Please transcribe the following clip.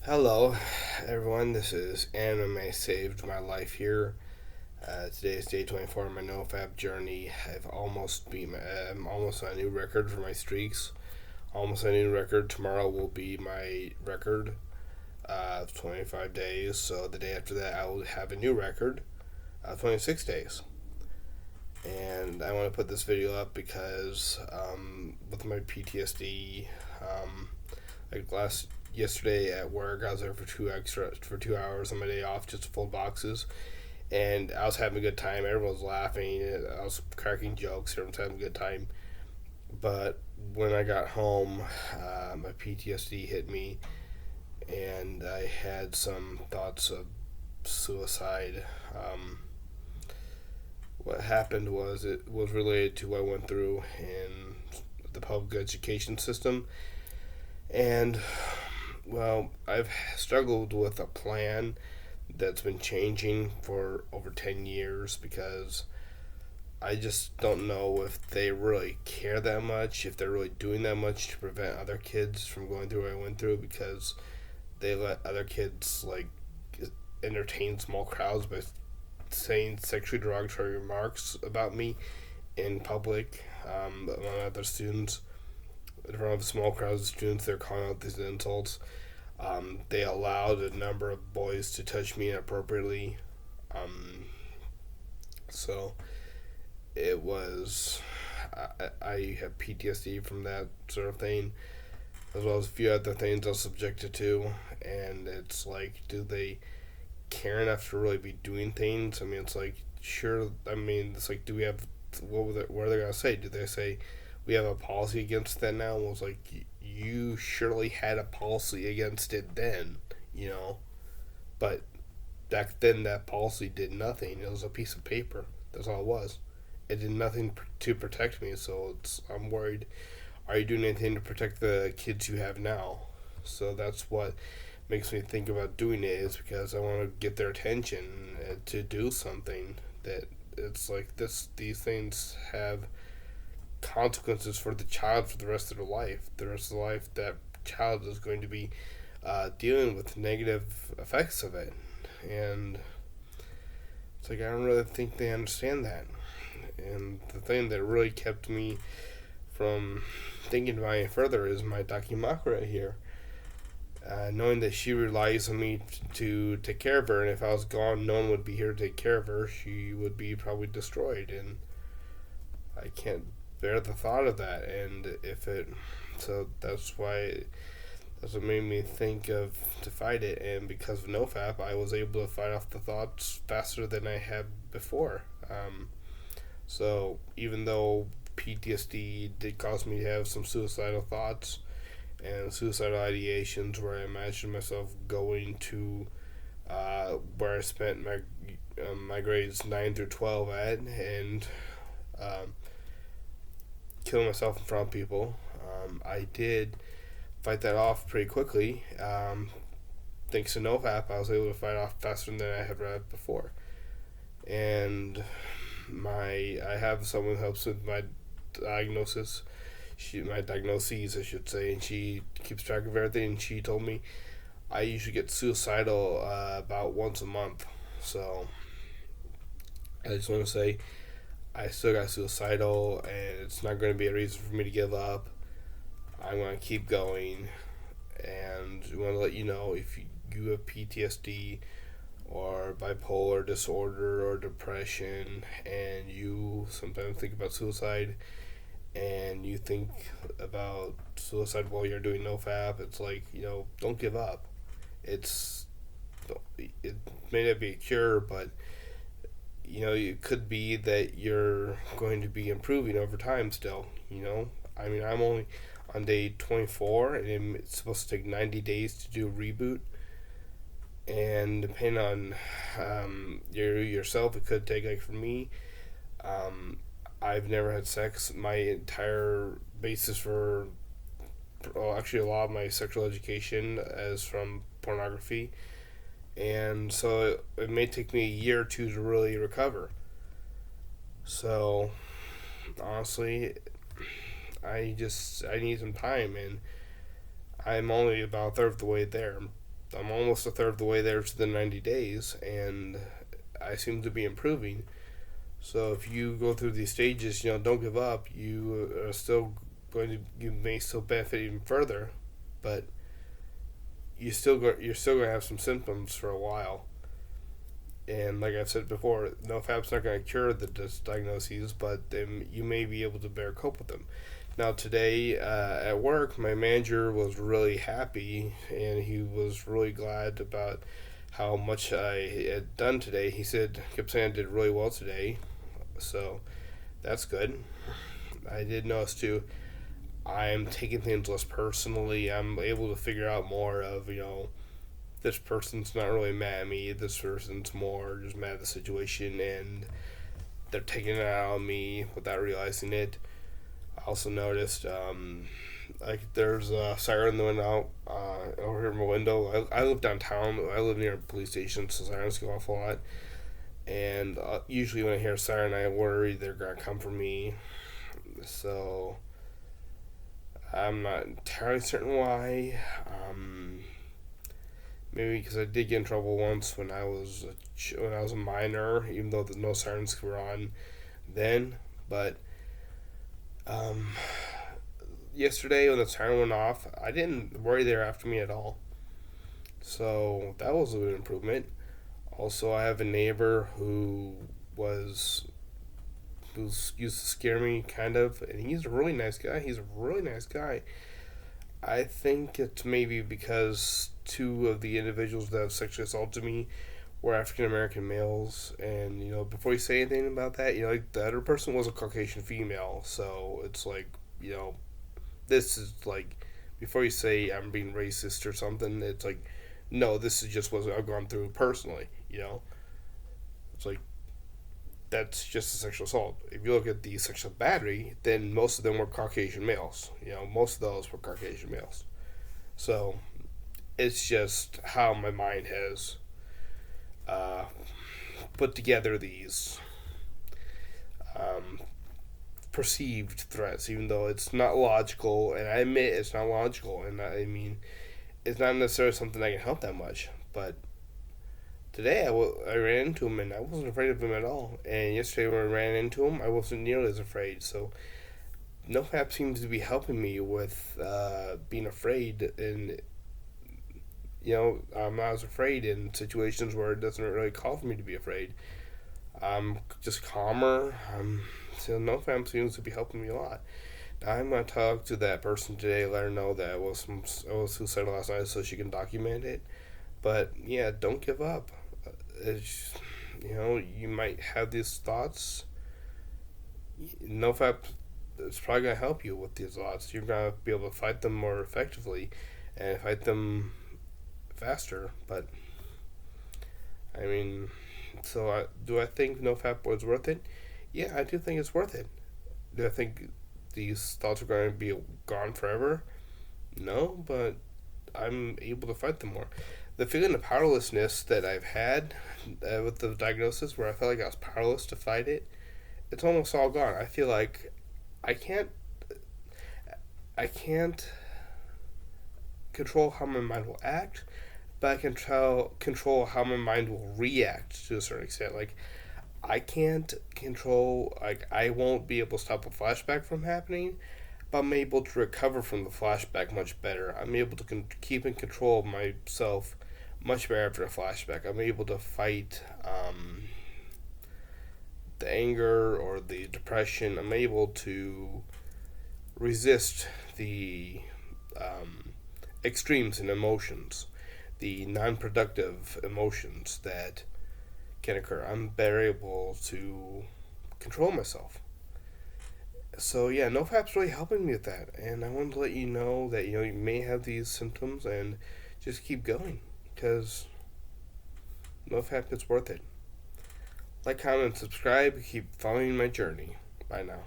Hello, everyone. This is Anime Saved My Life here. Today is day 24 of my NOFAP journey. I'm almost on a new record for my streaks. Almost a new record. Tomorrow will be my record of 25 days. So the day after that, I will have a new record of 26 days. And I want to put this video up because with my PTSD, yesterday at work, I was there for 2 hours on my day off just to fold boxes, and I was having a good time. Everyone was laughing. I was cracking jokes. Everyone was having a good time. But when I got home, my PTSD hit me, and I had some thoughts of suicide. What happened was it was related to what I went through in the public education system, and I've struggled with a plan that's been changing for over 10 years because I just don't know if they really care that much, if they're really doing that much to prevent other kids from going through what I went through, because they let other kids entertain small crowds by saying sexually derogatory remarks about me in public, among other students. In front of small crowds of students, they're calling out these insults. They allowed a number of boys to touch me inappropriately. Um, so it was. I have PTSD from that sort of thing, as well as a few other things I was subjected to. And it's like, do they care enough to really be doing things? I mean, it's like, sure. I mean, it's like, do we have. What are they going to say? Do they say, we have a policy against that now? And it was like, you surely had a policy against it then, you know. But back then, that policy did nothing. It was a piece of paper. That's all it was. It did nothing to protect me. So I'm worried. Are you doing anything to protect the kids you have now? So that's what makes me think about doing it, is because I want to get their attention to do something. That it's like this. These things have consequences for the child for the rest of their life. The rest of the life, that child is going to be dealing with negative effects of it. And it's like, I don't really think they understand that. And the thing that really kept me from thinking about it further is my Dakimakura here. Knowing that she relies on me to take care of her, and if I was gone, no one would be here to take care of her. She would be probably destroyed, and I can't bear the thought of that. And so that's what made me think of to fight it. And because of NoFap, I was able to fight off the thoughts faster than I had before. So even though PTSD did cause me to have some suicidal thoughts and suicidal ideations, where I imagined myself going to where I spent my grades 9 through 12 at, and killing myself in front of people. I did fight that off pretty quickly. Thanks to NoFap, I was able to fight off faster than I had read before. And I have someone who helps with my diagnosis. My diagnoses, I should say, and she keeps track of everything. And she told me I usually get suicidal about once a month. So I just want to say, I still got suicidal, and it's not going to be a reason for me to give up. I'm going to keep going, and I want to let you know, if you have PTSD or bipolar disorder or depression, and you sometimes think about suicide, and you think about suicide while you're doing NoFap, it's like, don't give up. It may not be a cure, but it could be that you're going to be improving over time still. I mean, I'm only on day 24, and it's supposed to take 90 days to do a reboot. And depending on yourself, it could take, like for me, I've never had sex. My entire basis actually a lot of my sexual education is from pornography. And so it may take me a year or two to really recover. So honestly, I need some time, and I'm only about a third of the way there. I'm almost a third of the way there to the 90 days, and I seem to be improving. So if you go through these stages, don't give up. You are still you may still benefit even further, but you're still going to have some symptoms for a while. And like I've said before, NoFap's not going to cure the diagnoses, but you may be able to better cope with them. Now today at work, my manager was really happy, and he was really glad about how much I had done today. He kept saying I did really well today, so that's good. I did notice too, I'm taking things less personally. I'm able to figure out more of, this person's not really mad at me. This person's more just mad at the situation, and they're taking it out on me without realizing it. I also noticed, there's a siren that went out over here in my window. I live downtown. I live near a police station, so sirens go off a lot. And usually when I hear a siren, I worry they're going to come for me. So I'm not entirely certain why. Maybe because I did get in trouble once when I was a minor, even though no sirens were on then. But yesterday when the siren went off, I didn't worry they were after me at all. So that was a good improvement. Also, I have a neighbor who used to scare me, kind of, and he's a really nice guy. I think it's maybe because two of the individuals that have sexually assaulted me were African American males, and before you say anything about that, like the other person was a Caucasian female, so it's like, this is like, before you say I'm being racist or something, it's like, no, this is just what I've gone through personally, it's like, that's just a sexual assault. If you look at the sexual battery, then most of them were Caucasian males. Most of those were Caucasian males. So it's just how my mind has put together these perceived threats, even though it's not logical. And I admit it's not logical. And I mean, it's not necessarily something I can help that much. But today I ran into him, and I wasn't afraid of him at all. And yesterday when I ran into him, I wasn't nearly as afraid. So NoFap seems to be helping me with being afraid. And, I'm not as afraid in situations where it doesn't really call for me to be afraid. I'm just calmer. So NoFap seems to be helping me a lot. Now I'm going to talk to that person today, let her know that I was suicidal last night so she can document it. But yeah, don't give up. It's, you might have these thoughts. NoFap is probably going to help you with these thoughts. You're going to be able to fight them more effectively and fight them faster. But I mean, do I think NoFap was worth it? Yeah, I do think it's worth it. Do I think these thoughts are going to be gone forever? No, but I'm able to fight them more. The feeling of powerlessness that I've had with the diagnosis, where I felt like I was powerless to fight it, it's almost all gone. I feel like I can't control how my mind will act, but I can control how my mind will react to a certain extent. Like, I can't control, I won't be able to stop a flashback from happening, but I'm able to recover from the flashback much better. I'm able to keep in control of myself much better after a flashback. I'm able to fight the anger or the depression. I'm able to resist the extremes in emotions, the non-productive emotions that can occur. I'm better able to control myself. So yeah, NoFap's really helping me with that, and I wanted to let you know that you may have these symptoms, and just keep going, because NoFap is worth it. Like, comment, subscribe, keep following my journey. Bye now.